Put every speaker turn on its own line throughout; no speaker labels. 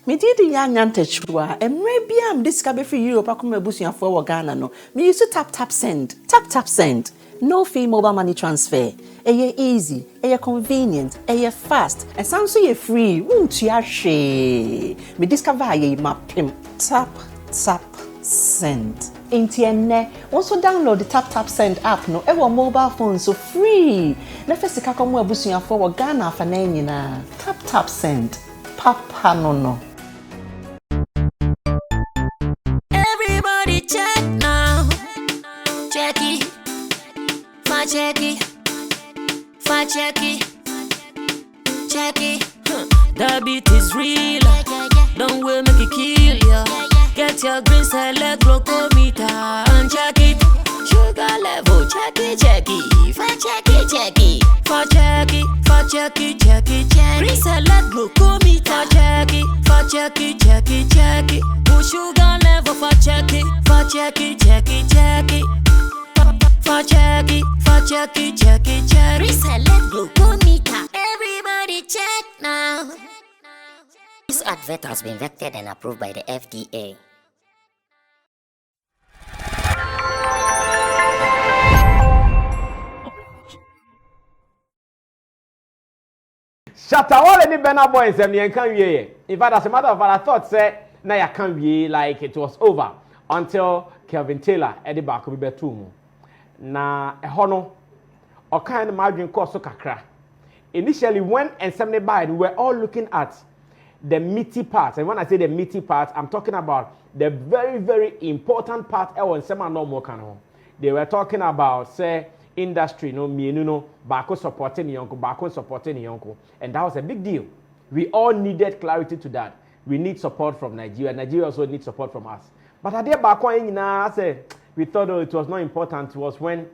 Me did young antechua, and maybe I'm discovered for you, Pacuma Busia for Ghana. No, me used to tap send. No fee mobile money transfer. Aye easy, aye convenient, aye fast, and sounds so free. Won't you share? Me discover aye map pim. Tap send. Intienne. Also download the tap send app. No, ever mobile phone so free. Nefesi kakomu Busia for Ghana for na. Tap send. Papa no.
Everybody check now. Check it. Check it. The beat is real. Don't wait, make it kill ya. Get your green select glucometer and check it. Sugar level, check it. Check it. Green select glucometer. Check it. Sugar level for check it. Check it. Reselect glucometer. Everybody check now.
This advert has been vetted and approved by the FDA.
Shatta, Wale ni Burna boy and me can ye. In fact, as a matter of fact, I thought say na ya can be like it was over until Kelvin Taylor Eddie back will be betu. Na hono or kind of margin course so kakra. Initially, when and Sammy we were all looking at the meaty part. And when I say the meaty part, I'm talking about the very, very important part. They were talking about, say, industry, Bako supporting Yonko. And that was a big deal. We all needed clarity to that. We need support from Nigeria. Nigeria also needs support from us. But I did Bako, we thought it was not important. It was when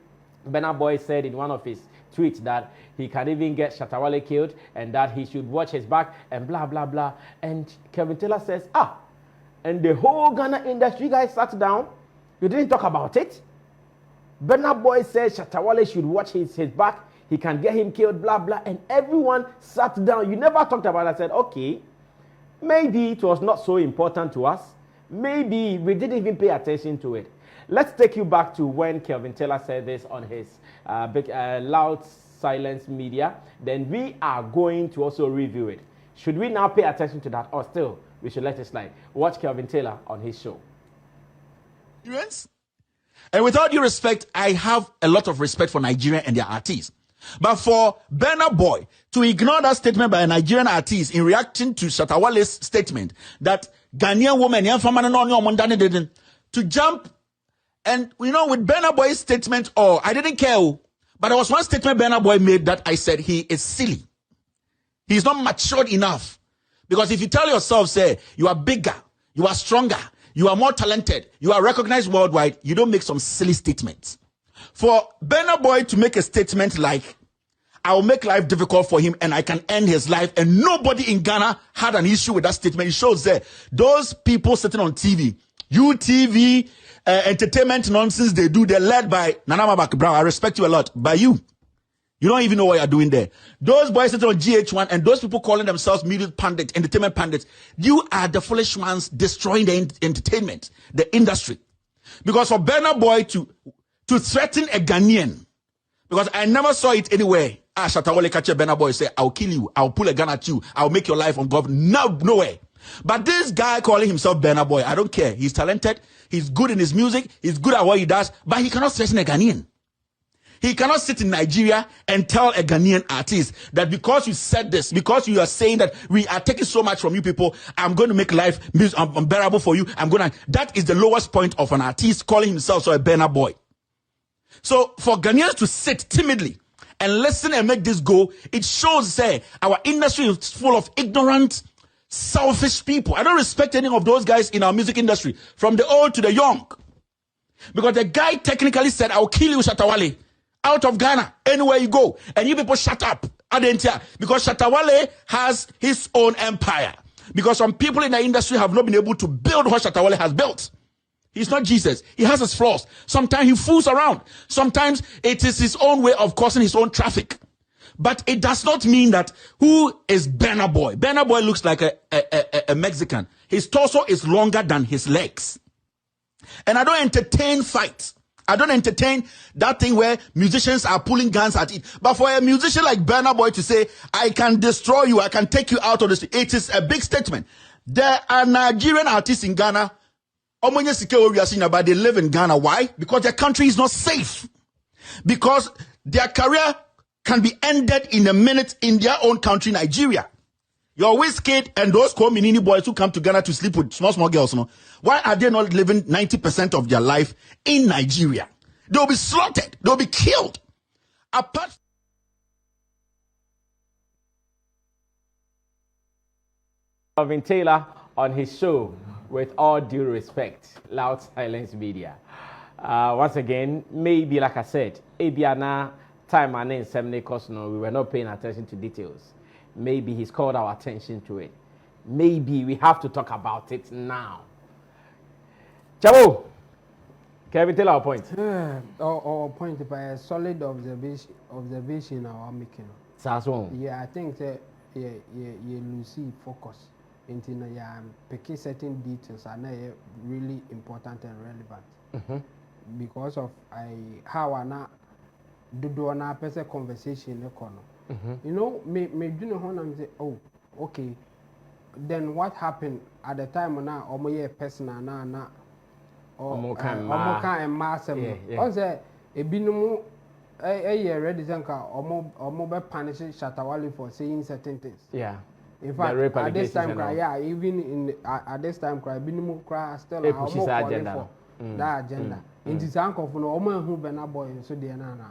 Burna Boy said in one of his tweets that he can even get Shatta killed and that he should watch his back and blah, blah, blah. And Kelvin Taylor says, and the whole Ghana industry guys sat down. You didn't talk about it. Burna Boy says Shatta should watch his back. He can get him killed, blah, blah. And everyone sat down. You never talked about it. I said, okay, maybe it was not so important to us. Maybe we didn't even pay attention to it. Let's take you back to when Kelvin Taylor said this on his big loud silence media. Then we are going to also review it. Should we now pay attention to that, or still we should let it slide? Watch Kelvin Taylor on his show.
And with all due respect, I have a lot of respect for Nigeria and their artists. But for Burna Boy to ignore that statement by a Nigerian artist in reacting to Shatta Wale's statement that Ghanaian woman didn't to jump. And, with Burna Boy's statement, I didn't care. But there was one statement Burna Boy made that I said he is silly. He's not matured enough. Because if you tell yourself, say, you are bigger, you are stronger, you are more talented, you are recognized worldwide, you don't make some silly statements. For Burna Boy to make a statement like, I will make life difficult for him and I can end his life, and nobody in Ghana had an issue with that statement. It shows that those people sitting on TV, UTV, entertainment nonsense they do, they're led by Nana Mabak Brown. I respect you a lot. By you don't even know what you're doing there. Those boys sitting on GH1 and those people calling themselves media pundits, entertainment pundits, you are the foolish ones destroying the entertainment, the industry. Because for Burna Boy to threaten a Ghanaian, because I never saw it anywhere. Shatta Wale catch a Burna Boy say, I'll kill you, I'll pull a gun at you, I'll make your life ungovernable. No way. But this guy calling himself Burna Boy, I don't care. He's talented. He's good in his music. He's good at what he does. But he cannot threaten a Ghanaian. He cannot sit in Nigeria and tell a Ghanaian artist that because you said this, because you are saying that we are taking so much from you people, I'm going to make life unbearable for you. That is the lowest point of an artist calling himself a Burna Boy. So for Ghanaians to sit timidly and listen and make this go, it shows our industry is full of ignorant, selfish people. I don't respect any of those guys in our music industry, from the old to the young. Because the guy technically said, I'll kill you, Shatta Wale, out of Ghana, anywhere you go. And you people shut up. Because Shatta Wale has his own empire. Because some people in the industry have not been able to build what Shatta Wale has built. He's not Jesus. He has his flaws. Sometimes he fools around. Sometimes it is his own way of causing his own traffic. But it does not mean that who is Burna Boy. Burna Boy looks like a Mexican. His torso is longer than his legs. And I don't entertain fights. I don't entertain that thing where musicians are pulling guns at it. But for a musician like Burna Boy to say, I can destroy you, I can take you out of the street, it is a big statement. There are Nigerian artists in Ghana, but they live in Ghana. Why? Because their country is not safe. Because their career can be ended in a minute in their own country, Nigeria. Your Wizkid and those Kominini boys who come to Ghana to sleep with small girls, no? Why are they not living 90% of their life in Nigeria? They'll be slaughtered. They'll be killed. Apart
Kelvin Taylor on his show, with all due respect, Loud Silence Media. Once again, maybe like I said, Abiana time and in Sammy Cosno, we were not paying attention to details. Maybe he's called our attention to it. Maybe we have to talk about it now. Chabo, Kelvin Taylor, our point.
Our point by a solid observation our making. Yeah, I think that you lose focus into picking certain details are really important and relevant. Because of how I na do a person conversation you know, me do know and say, oh, okay. Then what happened at the time now? Omo personal na or and massive. Also, a binomo ready zanka omo be punish Shatta for saying certain things.
Yeah.
In fact, at this time, even at this time, binomo cry still
pushes that agenda.
That agenda. In this uncle for no man who Burna Boy so dear nana.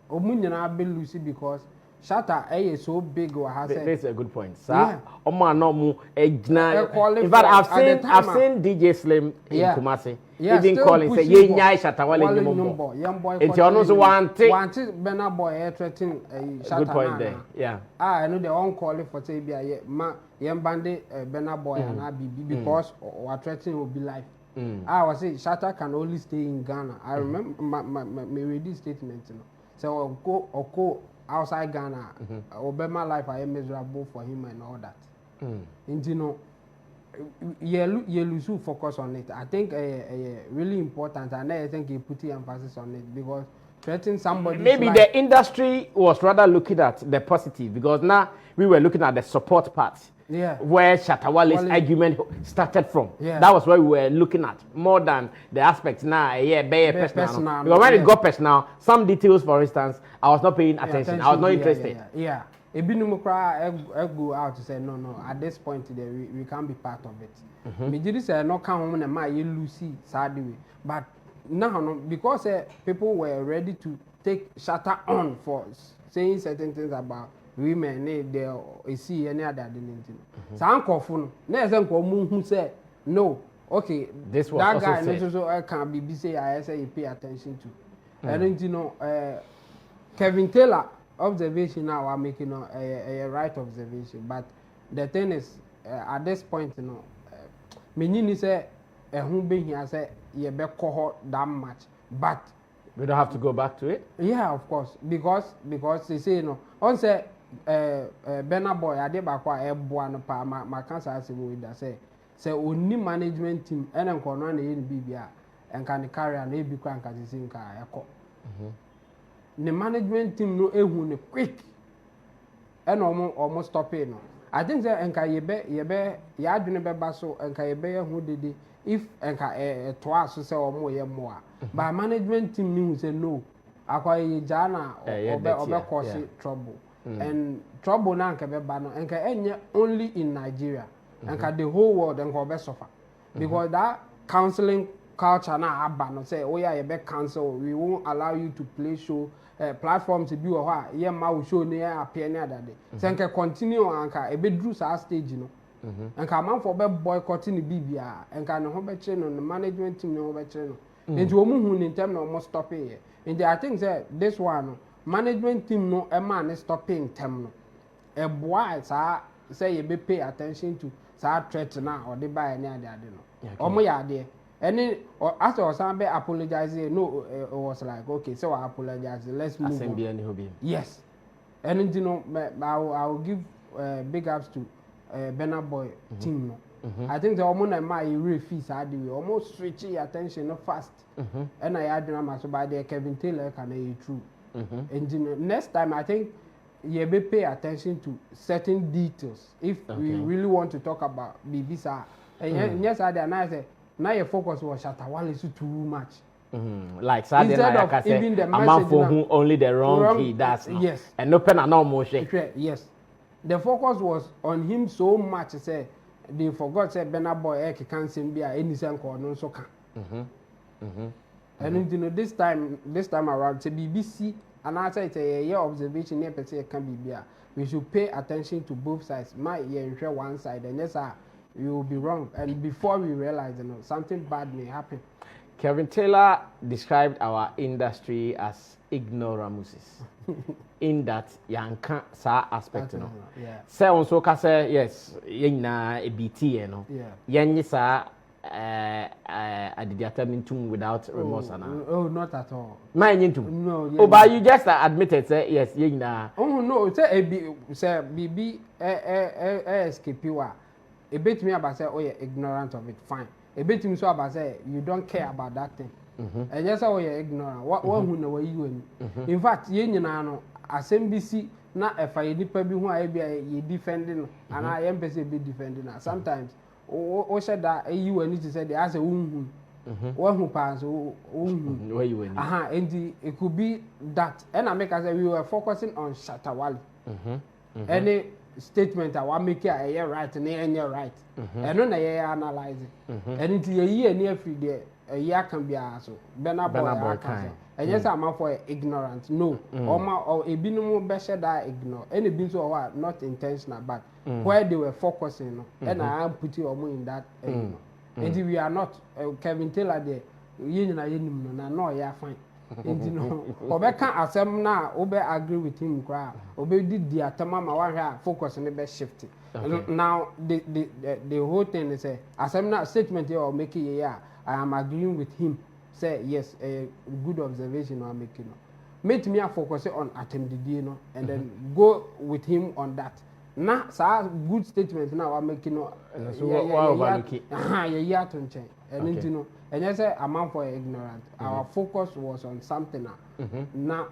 Omunyana be Lucy because Shatta is so big or has
that's a good point. Sir, Oma no mu in fact, I've seen DJ Slim in Kumasi. Even calling say ye nyai Shatta Wale nyumbo.
Young boy.
It's almost one
Burna Boy threatening Shatta.
Good point there. Yeah.
I know they won't call it for say be a young bandit Burna Boy and BB because or threatening will be life. I was saying Shatta can only stay in Ghana. I remember my read statement, you know. So go outside Ghana. Over my life, I am miserable for him and all that. And you know, you lose focus on it. I think really important, and I think you put emphasis on it because threatening somebody.
Maybe the industry was rather looking at the positive because now we were looking at the support part.
Yeah.
Where Shatta Wale's argument started from. Yeah. That was what we were looking at. More than the aspects now, personal. Because when it got personal, some details, for instance, I was not paying attention. I was not interested.
Yeah. I go out to say, no, at this point today, we can't be part of it. Me did say, no, come home and my Lucy, sadly. But now, because people were ready to take Shatta on for saying certain things about women, they see any other than so uncle phone. Next uncle who said no. Okay,
this was
that
also
guy
said.
also I can be say I say you pay attention to. I don't Kelvin Taylor observation now I'm making a right observation, but the thing is at this point me say who be here say you be cohort that much, but
we don't have to go back to it.
Yeah, of course, because they say on say Burna Boy ade ba kwa eboa no pa ma cancer asem that say only management team and nkono na ye bibia and can carry na e bi kwa nka sisi nka yakọ the management team no ehu ne quick and almost stop it no. I think that enka yebe ya adwene beba so enka yebe ye hu dede if enka to aso say omo ye mo a but management team ni hu say no akwa ye jana obe cause trouble. And trouble na nke beba no enka enye only in Nigeria enka the whole world enka obe suffer because that counseling culture na aba no say oh yeah you be cancel, we won't allow you to play show platforms to be or ha ye ma wo show ne appear ne adade say enka continue anka e be drew sa stage no enka man for be boycotting the bibia enka no ho be kire no management team no ho be kire no enti omu hu ni tem no mo stop here enti I think say this one no management team no e man is stopping them no e boy sa say you be pay attention to sa threat na or the buy any ade no omo ya ade any after Sammy apologizing no it was like okay so I apologize, let's move on. Yes And you know, I will give big ups to Burna Boy team. No. I think the almost my fees are almost switching attention fast. And I had drama so by the Kevin Taylor can be true. And you know, next time I think you may pay attention to certain details if we really want to talk about BBC. And yes, I say now your focus was Shatta Wale too much.
Like instead of even the message for whom only the wrong he does.
Yes.
And no pen and no motion.
Yes. The focus was on him so much. Say they forgot say Burna Boy can't sing be any song or no so can. And you know this time around say BBC and I say it's a year observation here per se can be here. We should pay attention to both sides. My ear one side and yes we will be wrong. And before we realize you know something bad may happen.
Kelvin Taylor described our industry as ignoramuses. In that yanka sa aspect no. Say on so ka say yes, yena a BT no. Yenyi sa adediamintum without remorse na.
Oh, not at all.
My yintum.
No.
Oh, but you just admitted say yes, yena.
Oh no, say BB escape you are. A bit me about say oh you're ignorant of it, fine. A bit me so about say you don't care about that thing. And yes, oh you're ignorant. What who know you in? In fact, you know, as MBC na if I nipa bi who I be defending and I am be defending. Sometimes o said that you need to say the as a one who pass where you win. And it could be that. And I make us say we were focusing on Shatta Wale. Any statement I want make it right and any right. And then I analyze it. And into a year near free there. A year can be also Burna Boy can. And yes, I'm not for ignorant. No, or a binum better that ignore. Any been so what not intentional, but where they were focusing, and I am putting in that. And we are not Kevin Taylor there. You know, no, yeah, fine. And you know, Obeka asem na obe agree with him cry. Obe did the atamama one focus on the best shifting. Now the whole thing is a asem na statement here or make it yeah. I am agreeing with him. Say yes, a good observation I'm making. Make me focus on attempted, and then go with him on that. Now, so good statement now I'm making. Yeah, to change. And you know, and yes, I'm out for ignorant. Our focus was on something now.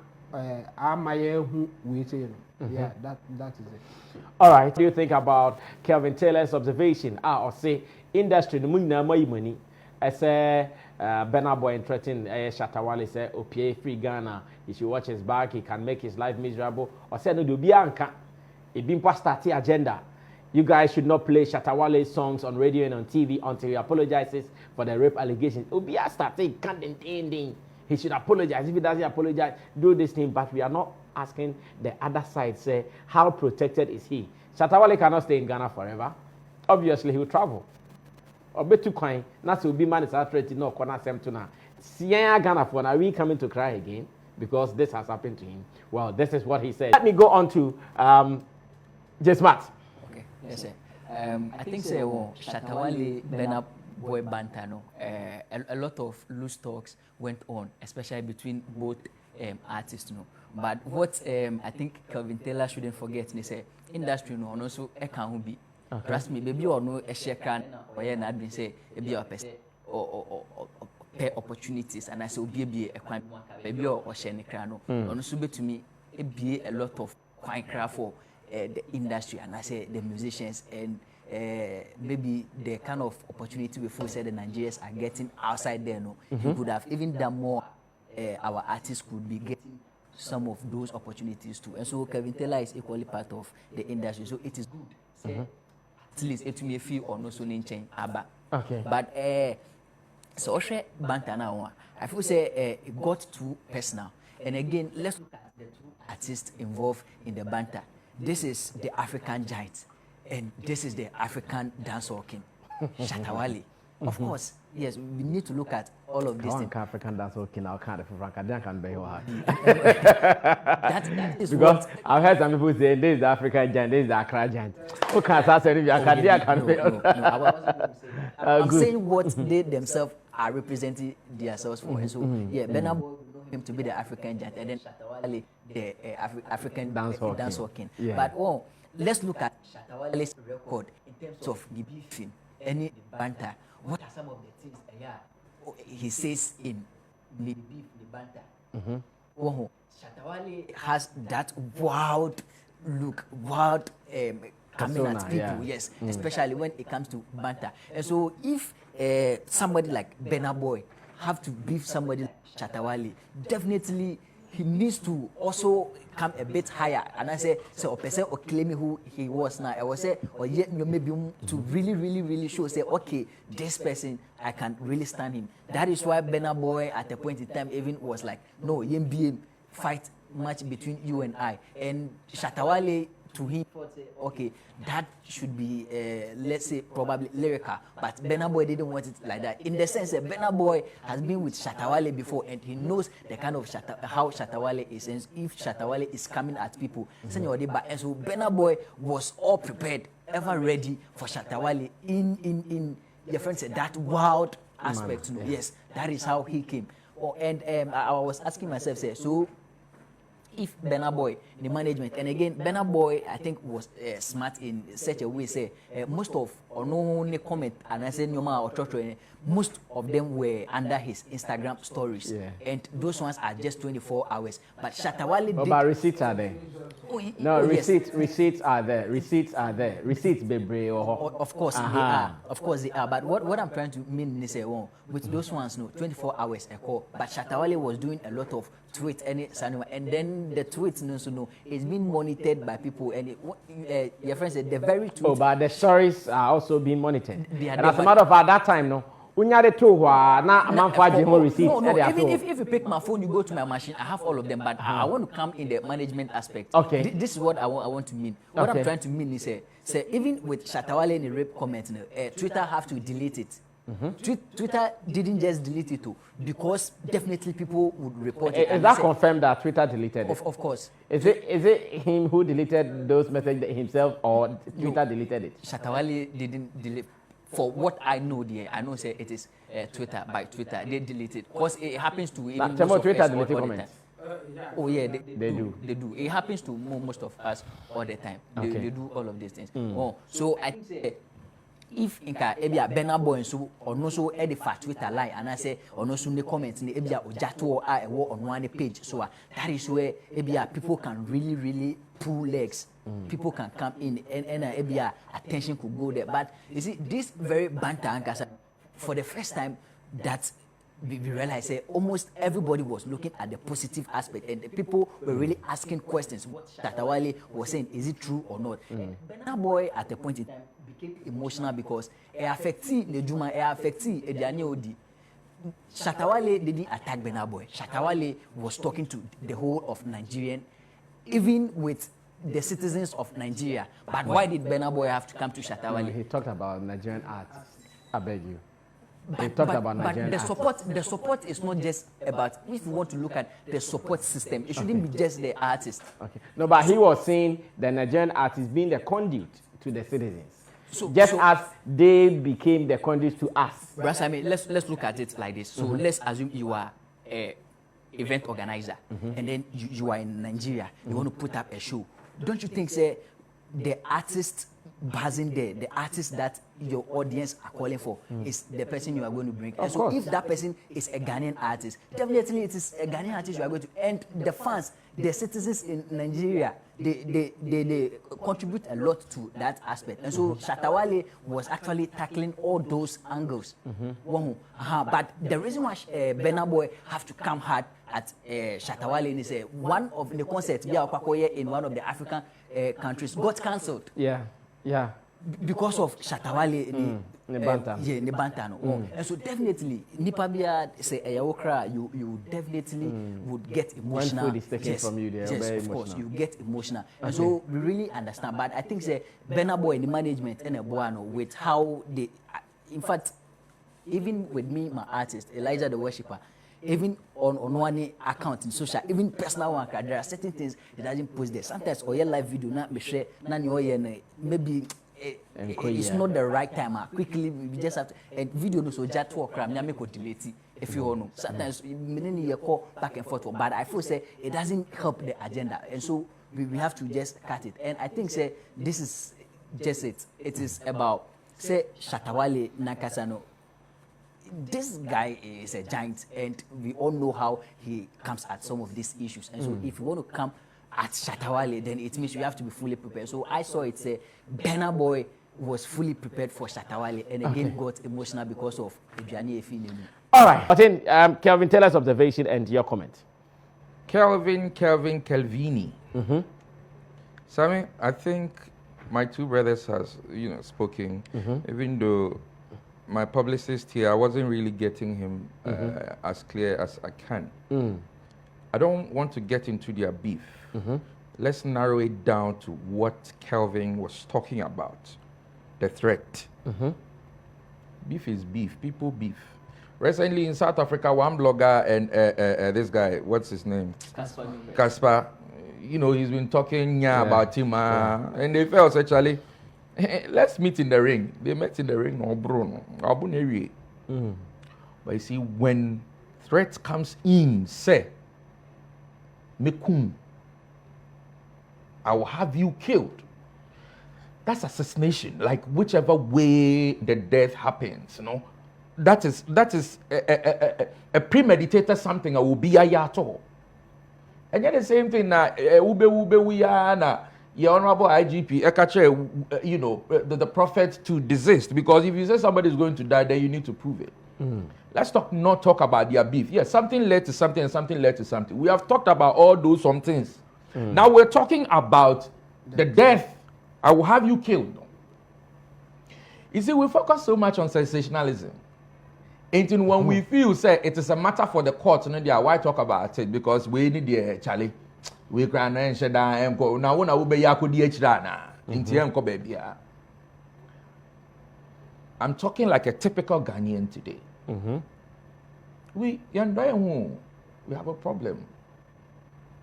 I'm my who we say. Yeah, that is it.
All right. What do you think about Kelvin Taylor's observation? Or say industry no money. I say Burna Boy threatened Shatta Wale say OPA free Ghana. He should watch his back. He can make his life miserable. Or say no do be anka. It been past agenda. You guys should not play Shatta Wale's songs on radio and on TV until he apologizes for the rape allegations. Obia started can't he should apologize. If he doesn't apologize, do this thing. But we are not asking the other side. Say how protected is he? Shatta Wale cannot stay in Ghana forever. Obviously, he will travel. Or bet to coin, not to be man is threatening no corner sem to now. Siena Ghana for now, we coming to cry again because this has happened to him. Well, this is what he said. Let me go on to J Smart.
Okay, yes, sir. I think say Shatta Wale Burna Boy Bantano. A lot of loose talks went on, especially between both artists, But what I think Kelvin Taylor shouldn't forget is industry and also can be. Trust me, baby, or no a share can or yeah, not been say a be a person or pair opportunities, and I say be a crime, baby or share the crano. On sube to me, it be a lot of fine craft for the industry, and I say the musicians and maybe the kind of opportunity before said the Nigerians are getting outside there. No, you could have even done more. Our artists could be getting some of those opportunities too, and so Kelvin Taylor is equally part of the industry, so it is good. At least it may feel or no so chain aba.
Okay.
But so banter now. I feel say it got too personal. And again, let's look at the two artists involved in the banter. This is the African giant, and this is the African dancehall king, Shatta Wale. Of course, yes, we need to look at all of these things.
African dancehall king, I'll kind of Frank. I can be hard.
That is
because
what
I've heard some people say this is the African giant, this is the Accra giant. Who can't say anything? I can't be.
I wasn't going to say that. I'm saying what they themselves are representing themselves for. And so, yeah, Burna Boy, him to be the African giant, and then Shatta Wale the African dance walking.
Yeah.
But let's look at Shatta Wale's record in terms of the beefing, any banter. What are some of the things he says in the beef, the banter? Shatta Wale has that wild look, wild coming at people, yes, especially when it comes to banter. And so if somebody like Burna Boy have to beef somebody like Shatta Wale, definitely he needs to also come a bit higher. And I say, so a person or claiming who he was now, I was say, or yet maybe to really show, say, okay, this person, I can really stand him. That is why Burna Boy at a point in time even was like, no, YMBM fight match between you and I. And Shatta Wale, to him, okay, that should be, let's say, probably lyrical. But Burna Boy didn't want it like that. In the sense that Burna Boy has been with Shatta Wale before, and he knows the kind of how Shatta Wale is, and if Shatta Wale is coming at people. And so Burna Boy was all prepared, ever ready for Shatta Wale in your friend said that wild aspect. Yes, that is how he came. And I was asking myself, say, so if Burna Boy in the management, and again Burna Boy I think was smart in such a way, say most of or no only comment and I say most of them were under his Instagram stories, and those ones are just 24 hours. But Shatta Wale
but receipts are there. Receipts are there. Receipts be
of course they are. Of course they are. But what I'm trying to mean is with those ones, 24 hours a call. But Shatta Wale was doing a lot of tweets and then the tweets is being monitored by people, and your friend said the very tweet.
But the stories are also being monitored. And as a matter of fact, that time even if
you pick my phone, you go to my machine, I have all of them, but I want to come in the management aspect.
Okay.
This is what I want to mean. What I'm trying to mean is say even with Shatta Wale in the rape comment, Twitter have to delete it. Twitter didn't just delete it too, because definitely people would report it.
Is that confirmed that Twitter deleted it?
Of course.
Is it him who deleted those messages himself, or Twitter deleted it?
Shatta Wale didn't delete. For what I know, I know say it is Twitter by Twitter. They delete it because it happens to even most of
Twitter
us
deleting
all
comments.
Oh yeah,
they do.
They do. It happens to most of us all the time. They do all of these things. So I think say, if inka ebia Burna Boy so ono so edify Twitter line and I say ono so the comments ni ebia ojato a ewo on one page, so that is where ebia people can really pull legs. People can come in and ebia attention could go there. But you see, this very banter ankasa, for the first time that we realized almost everybody was looking at the positive aspect, and the people were really asking questions. What Shatta Wale was saying, is it true or not? Burna Boy at a point in time became emotional because it affected the Juma, it affected the Odi. Shatta Wale didn't attack Burna Boy. Shatta Wale was talking to the whole of Nigerian, even with the citizens of Nigeria. But why did Burna Boy have to come to Shatta Wale?
He talked about Nigerian arts. I beg you.
But the support is not just about, if you want to look at the support system, it shouldn't be just the artist.
Okay. No, but he was saying the Nigerian artists being the conduit to the citizens. So as they became the conduit to us.
Brother, I mean, let's look at it like this. So let's assume you are a event organizer, and then you are in Nigeria. You want to put up a show. Don't you think, say, the artist buzzing there, the artist that your audience are calling for is the person you are going to bring? And so if that person is a Ghanaian artist, definitely it is a Ghanaian artist you are going to, and the fans, the citizens in Nigeria, they contribute a lot to that aspect. And so Shatta Wale was actually tackling all those angles. But the reason why Burna Boy have to come hard at Shatta Wale is one of the concerts in one of the African countries got cancelled.
Yeah.
Because of Shatta Wale, and so definitely, you definitely would get emotional.
When food is taken from you, they are very
of course,
emotional.
you get emotional. And so we really understand. But I think Burna Boy in the management and with how they, in fact, even with me, my artist, Elijah the Worshipper, even on one account in social, even personal one, there are certain things that doesn't post there. Sometimes or your live video not be share, maybe it's not the right time. Quickly we just have to, and video no so just talk crap, nyame ko delete. if you know. Sometimes you call back and forth, but I feel say it doesn't help the agenda, and so we have to just cut it. And I think say this is just it. It is about say Shatta Wale Nakasano. This guy is a giant, and we all know how he comes at some of these issues. And so, if you want to come at Shatta Wale, then it means you have to be fully prepared. So I saw it say Burna Boy was fully prepared for Shatta Wale, and again got emotional because of Adriani Efini.
All right. I think Kelvin, tell us observation and your comment.
Kelvini. Sammy, I think my two brothers has spoken, even though my publicist here, I wasn't really getting him as clear as I can. I don't want to get into their beef. Let's narrow it down to what Kelvin was talking about, the threat. Beef is beef, people beef. Recently in South Africa, one blogger and this guy, what's his name? Caspar. He's been talking about him, and they felt actually, let's meet in the ring. They met in the ring, but you see, when threat comes in, say, Mekun, I will have you killed. That's assassination, like whichever way the death happens, That is a premeditated something. I will be a yato. And yet the same thing now. We are now. Your honorable IGP, the prophet to desist, because if you say somebody is going to die, then you need to prove it. Let's not talk about their beef. Yes, something led to something, and something led to something. We have talked about all those some things. Now we're talking about the death. I will have you killed. You see, we focus so much on sensationalism. And when we feel say it is a matter for the court, why talk about it? Because we need the Charlie. We can answer that. Now, when I will be Yakudi baby. I'm talking like a typical Ghanaian today. We have a problem.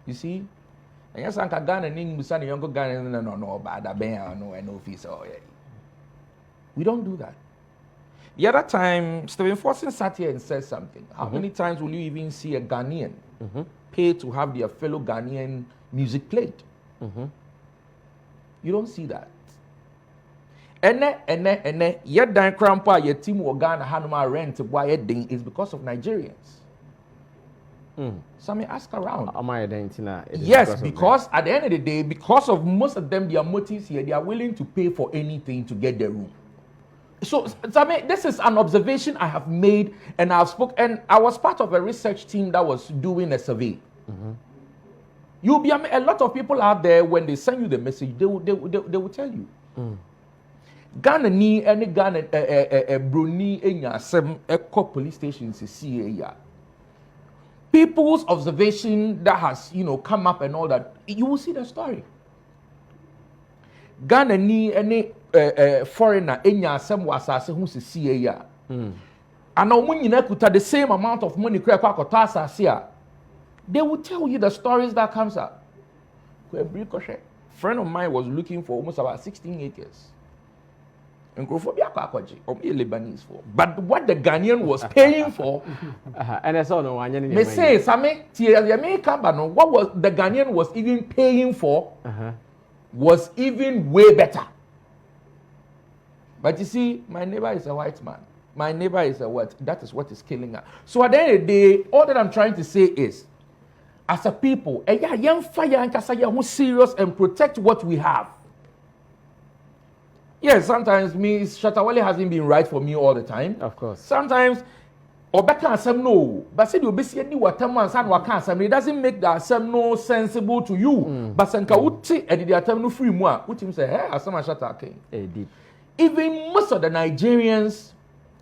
You see? And yes, I'm Ghana, Musan, younger Ghana, no, bad, no, we don't do that. The other time, Stephen Forson sat here and said something. How many times will you even see a Ghanaian pay to have their fellow Ghanaian music played? You don't see that. Yet dan crampa your team will Ghana Hanuma rent why ding is because of Nigerians. Sammy, ask around.
Am I identifying?
Yes, because at the end of the day, because of most of them, their motives here, they are willing to pay for anything to get their room. So, Sammy, this is an observation I have made, and I've spoken, and I was part of a research team that was doing a survey. You'll be a lot of people out there, when they send you the message, they will tell you. Ghana ni any Ghana Bruni enya sem eco police stations see ya. People's observation that has come up and all that, you will see the story. Ghana ni any foreigner enya sem wasase hu see ya. And omunyina kuta the same amount of money kra kwa kota asase a, they will tell you the stories that comes up. A friend of mine was looking for almost about 16 acres. But what the Ghanaian was paying for,
and I saw no one.
They say, Sammy, what was the Ghanaian was even paying for was even way better. But you see, my neighbor is a white man. My neighbor is a what? That is what is killing her. So at the end of the day, all that I'm trying to say is, as a people, serious and protect what we have. Yes, sometimes Shatta Wale hasn't been right for me all the time.
Of course.
Sometimes, or back some no, but say you be any what it doesn't make that some no sensible to you. But Sanka uti and the attempt no free more. Which him say, hey, as some Shatta came. Even most of the Nigerians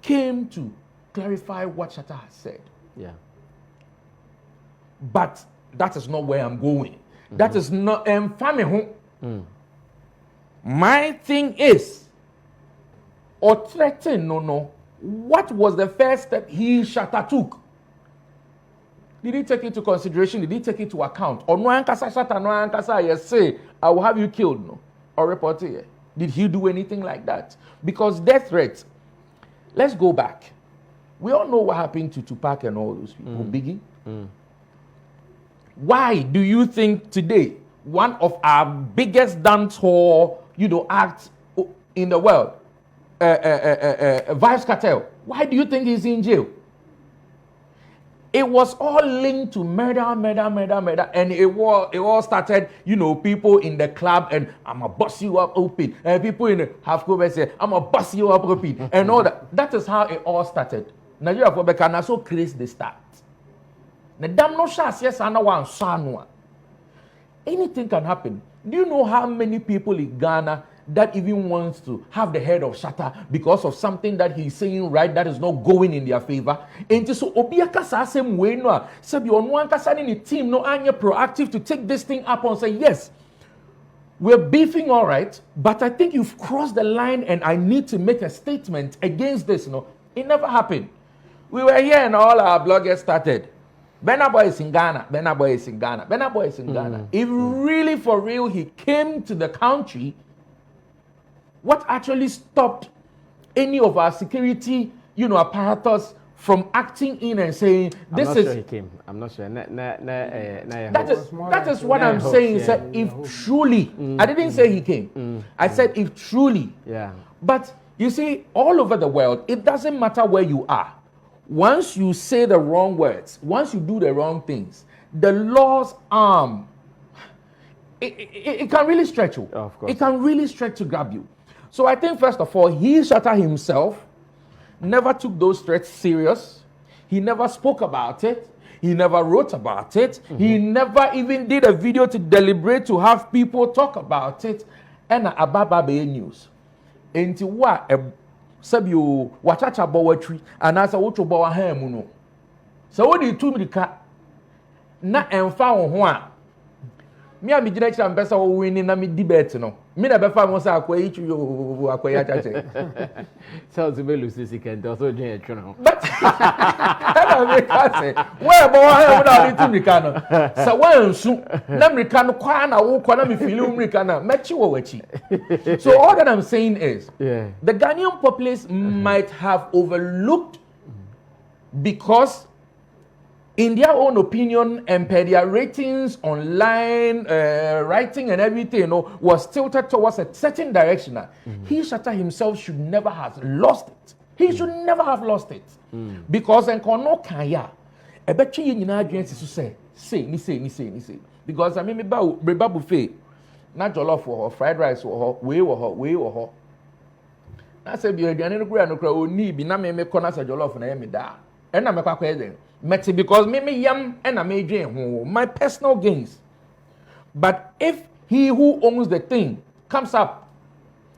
came to clarify what Shatta has said.
Yeah.
But that is not where I'm going. That is not family. My thing is, or threaten, no. What was the first step Shatta took? Did he take it into consideration? Did he take it to account? Or no ankasa Shatta, no ankasa, yes, say, I will have you killed, no? Or report it. Did he do anything like that? Because death threats, let's go back. We all know what happened to Tupac and all those people. Biggie. Why do you think today one of our biggest dancehall, acts in the world, Vybz Kartel, why do you think he's in jail? It was all linked to murder, and it all started, people in the club and I'ma bust you up open, and people in the half-cover say I'ma bust you up open, and all that. That is how it all started. Nigeria for Becca so crazy the start. The damn no chance, yes, I know one. Anything can happen. Do you know how many people in Ghana that even wants to have the head of Shatta because of something that he's saying right that is not going in their favor? And so Obiaka same way no. Sabi on one kasa in the team no anya proactive to take this thing up and say yes. We're beefing all right, but I think you've crossed the line and I need to make a statement against this. No, it never happened. We were here and all our bloggers started. Burna Boy is in Ghana. Burna Boy is in Ghana. Burna Boy is in Ghana. If really for real he came to the country, what actually stopped any of our security, apparatus from acting in and saying this is? I'm not sure he came. I'm not sure. That is what I'm saying. Yeah. If truly, I didn't say he came. I said if truly. Yeah. But you see, all over the world, it doesn't matter where you are. Once you say the wrong words, once you do the wrong things, the law's arm, it can really stretch you. Of course. It can really stretch to grab you. So I think, first of all, he, Shatta himself, never took those threats serious. He never spoke about it. He never wrote about it. He never even did a video to deliberate to have people talk about it. And Ababa Bay News. Into what Sabio, Wachacha Bowetry, and as a Wocho Bowa Hamuno. So what do you do with the cat? Not and found one. Me and me director and best of winning a debate, no. Me never found was a quay you acquire.
Sounds a bit Lucy can also do it.
But where boy without it Ricano. So one soon, Namricano, Quana, Quana, me feel Ricana, met you over. So all that I'm saying is, the Ghanaian populace might have overlooked because in their own opinion and per their ratings online, writing and everything, was tilted towards a certain direction. He, Shatta himself, should never have lost it. He should never have lost it. Because en kono kaya, e betwe ye nyina adwen sisu say. Because I mean me ba buffet, na jollof wo, fried rice wo, we wo. Na say bi aduane no kura oni bi na me kona sa jollof na ye me da. E na me kwakwa eden. Because me yam and I may my personal gains. But if he who owns the thing comes up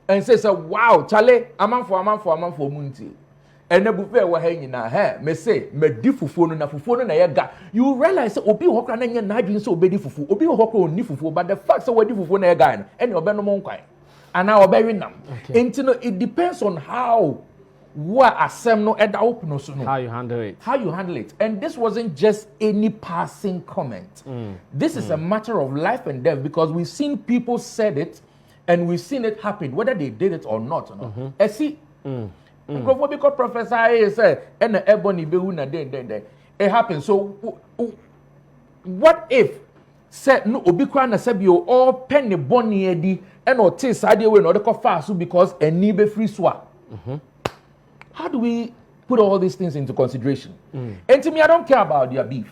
and says, wow, Charlie, I'm for Munti. And the buffet were hanging now, hey, me say, me diffufono na fufono na yaga. You realize, Obi Hokra na najin so be diffufu, Obi Hokra ni fufu, but the fact that we diffufono na yaga, and you're better monkwai. And now bury them. And it depends on how. How
you handle it.
And this wasn't just any passing comment. This is a matter of life and death because we've seen people said it and we've seen it happen, whether they did it or not. Because Professor said, and the ebony beuna it happened. So what if said no obikwa na sebio all penny bonny edi and or tis idea we no the fast because any be free swa. How do we put all these things into consideration? And to me, I don't care about their beef.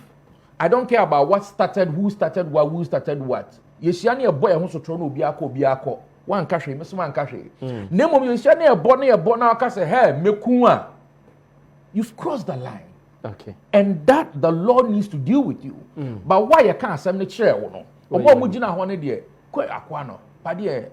I don't care about what started, who started what. Yeshiani a boy who so trono biako. One cash, Miss One cash. Nemo Yeshiani a bonnet, case, hey, mekuma. You've crossed the line.
Okay.
And that the Lord needs to deal with you. But why you can't send the chair? Or what would you know one idea? Quite aquano. Padie.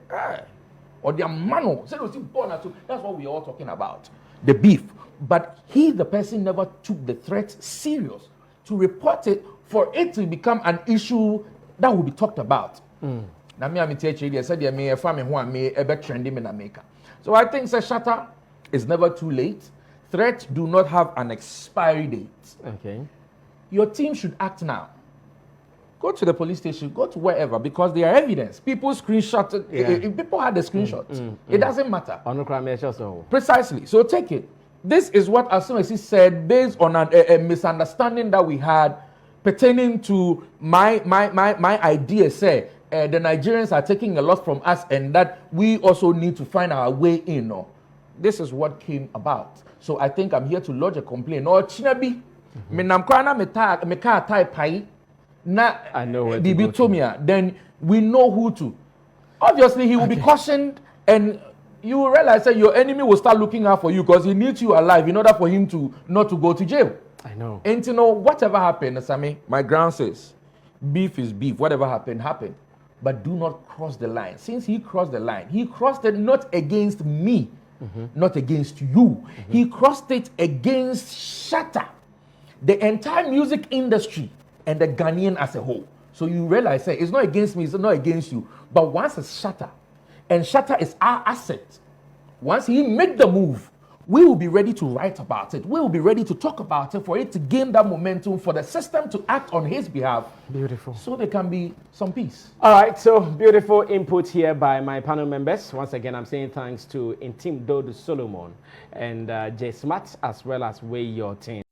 Or the mano. That's what we're all talking about. The beef. But the person never took the threat serious to report it for it to become an issue that will be talked about. Now me am teach you said me a family who am a better trending in America. So I think Shatta is never too late. Threats do not have an expiry date.
Okay.
Your team should act now. Go to the police station, go to wherever, because there are evidence. People screenshot it. If people had the screenshots, it doesn't matter.
On the crime measure, so
precisely. So take it. this is what Asumesi said based on a misunderstanding that we had pertaining to my idea. Say the Nigerians are taking a lot from us, and that we also need to find our way in. No, this is what came about. So I think I'm here to lodge a complaint. Or Chinabi, me namkwana me ka type pai na
I know where to
Bibi
go to.
Tomia. Then we know who to. Obviously, he will be cautioned, and you will realize that your enemy will start looking out for you because he needs you alive in order for him to not to go to jail.
I know.
And you know, whatever happened, Sammy, my ground says, beef is beef. Whatever happened, happened. But do not cross the line. Since he crossed the line, he crossed it not against me, not against you. He crossed it against Shatta, the entire music industry, and the Ghanaian as a whole. So you realize that it's not against me, it's not against you. But once it's Shatta, and Shatta is our asset, once he make the move, we will be ready to write about it. We will be ready to talk about it for it to gain that momentum, for the system to act on his behalf.
Beautiful.
So there can be some peace.
All right, so beautiful input here by my panel members. Once again, I'm saying thanks to Intim Dodo Solomon and J Smart, as well as Way Your Team.